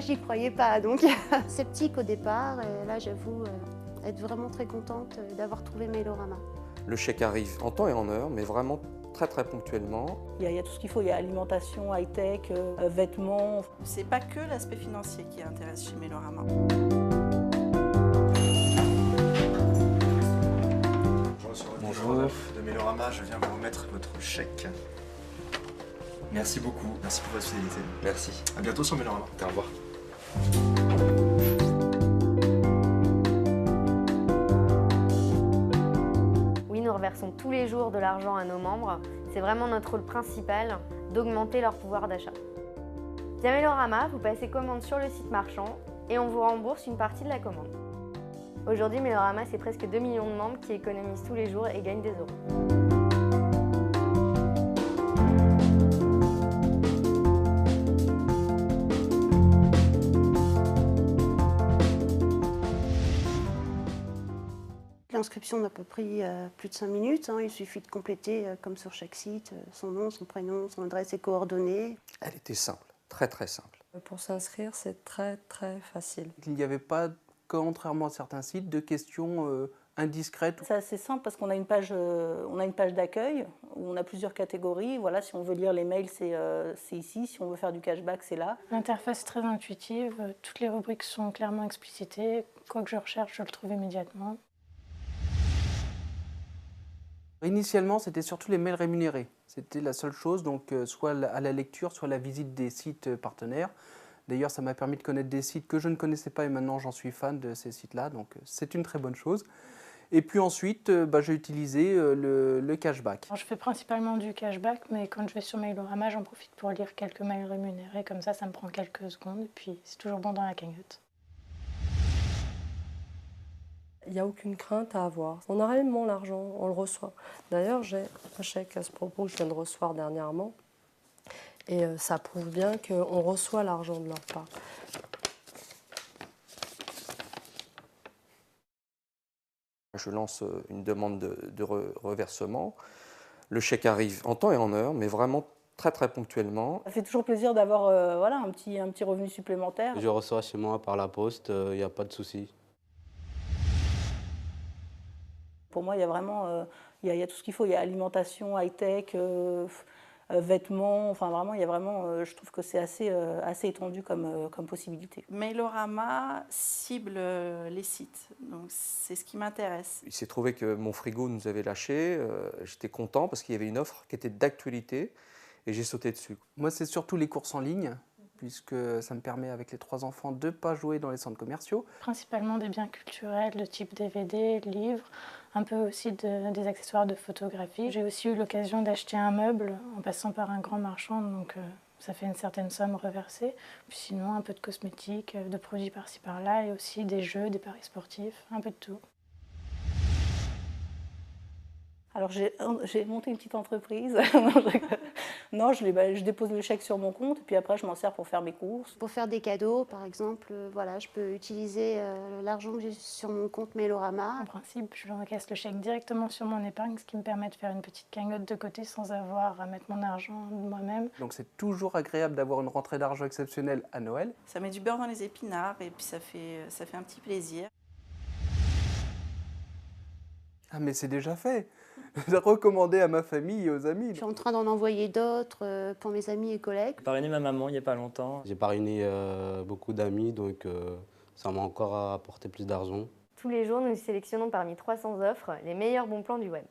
moi, j'y croyais pas, donc sceptique au départ. Et là, j'avoue être vraiment très contente d'avoir trouvé Mailorama. Le chèque arrive en temps et en heure, mais vraiment très ponctuellement. Il y a tout ce qu'il faut, il y a alimentation, high-tech, vêtements. C'est pas que l'aspect financier qui intéresse chez Mailorama. Bonjour. De Mailorama, je viens vous remettre votre chèque. Merci beaucoup, merci pour votre fidélité. Merci. À bientôt sur Mailorama. Au revoir. Oui, nous reversons tous les jours de l'argent à nos membres. C'est vraiment notre rôle principal d'augmenter leur pouvoir d'achat. Via Mailorama, vous passez commande sur le site marchand et on vous rembourse une partie de la commande. Aujourd'hui, Mailorama, c'est presque 2 millions de membres qui économisent tous les jours et gagnent des euros. L'inscription n'a pas pris plus de 5 minutes. Il suffit de compléter, comme sur chaque site, son nom, son prénom, son adresse et coordonnées. Elle était simple, très simple. Pour s'inscrire, c'est très facile. Il n'y avait pas, contrairement à certains sites, de questions indiscrètes. C'est assez simple parce qu'on a une page d'accueil où on a plusieurs catégories. Voilà, si on veut lire les mails, c'est ici. Si on veut faire du cashback, c'est là. L'interface est très intuitive. Toutes les rubriques sont clairement explicitées. Quoi que je recherche, je le trouve immédiatement. Initialement, c'était surtout les mails rémunérés. C'était la seule chose, donc soit à la lecture, soit à la visite des sites partenaires. D'ailleurs, ça m'a permis de connaître des sites que je ne connaissais pas et maintenant j'en suis fan de ces sites-là, donc c'est une très bonne chose. Et puis ensuite, j'ai utilisé le cashback. Alors, je fais principalement du cashback, mais quand je vais sur Mailorama, j'en profite pour lire quelques mails rémunérés. Comme ça me prend quelques secondes et puis c'est toujours bon dans la cagnotte. Il n'y a aucune crainte à avoir. On a réellement l'argent, on le reçoit. D'ailleurs, j'ai un chèque à ce propos que je viens de recevoir dernièrement. Et ça prouve bien qu'on reçoit l'argent de leur part. Je lance une demande de reversement. Le chèque arrive en temps et en heure, mais vraiment très ponctuellement. Ça fait toujours plaisir d'avoir voilà, un petit revenu supplémentaire. Je reçois chez moi par la poste, il n'y a pas de souci. Pour moi, il y a vraiment il y a tout ce qu'il faut. Il y a alimentation, high-tech, vêtements. Enfin, vraiment, il y a vraiment, je trouve que c'est assez étendu comme possibilité. Mailorama cible les sites, donc c'est ce qui m'intéresse. Il s'est trouvé que mon frigo nous avait lâché. J'étais content parce qu'il y avait une offre qui était d'actualité et j'ai sauté dessus. Moi, c'est surtout les courses en ligne, puisque ça me permet, avec les 3 enfants, de ne pas jouer dans les centres commerciaux. Principalement des biens culturels de type DVD, livres, un peu aussi des accessoires de photographie. J'ai aussi eu l'occasion d'acheter un meuble en passant par un grand marchand, donc ça fait une certaine somme reversée. Puis sinon, un peu de cosmétiques, de produits par-ci par-là, et aussi des jeux, des paris sportifs, un peu de tout. Alors j'ai monté une petite entreprise. Non, je dépose le chèque sur mon compte et puis après je m'en sers pour faire mes courses. Pour faire des cadeaux, par exemple, voilà, je peux utiliser l'argent que j'ai sur mon compte Mailorama. En principe, je encaisse le chèque directement sur mon épargne, ce qui me permet de faire une petite cagnotte de côté sans avoir à mettre mon argent moi-même. Donc c'est toujours agréable d'avoir une rentrée d'argent exceptionnelle à Noël. Ça met du beurre dans les épinards et puis ça fait un petit plaisir. Ah mais c'est déjà fait. Je l'ai recommandé à ma famille et aux amis. Je suis en train d'en envoyer d'autres pour mes amis et collègues. J'ai parrainé ma maman il n'y a pas longtemps. J'ai parrainé beaucoup d'amis, donc ça m'a encore apporté plus d'argent. Tous les jours, nous sélectionnons parmi 300 offres les meilleurs bons plans du web.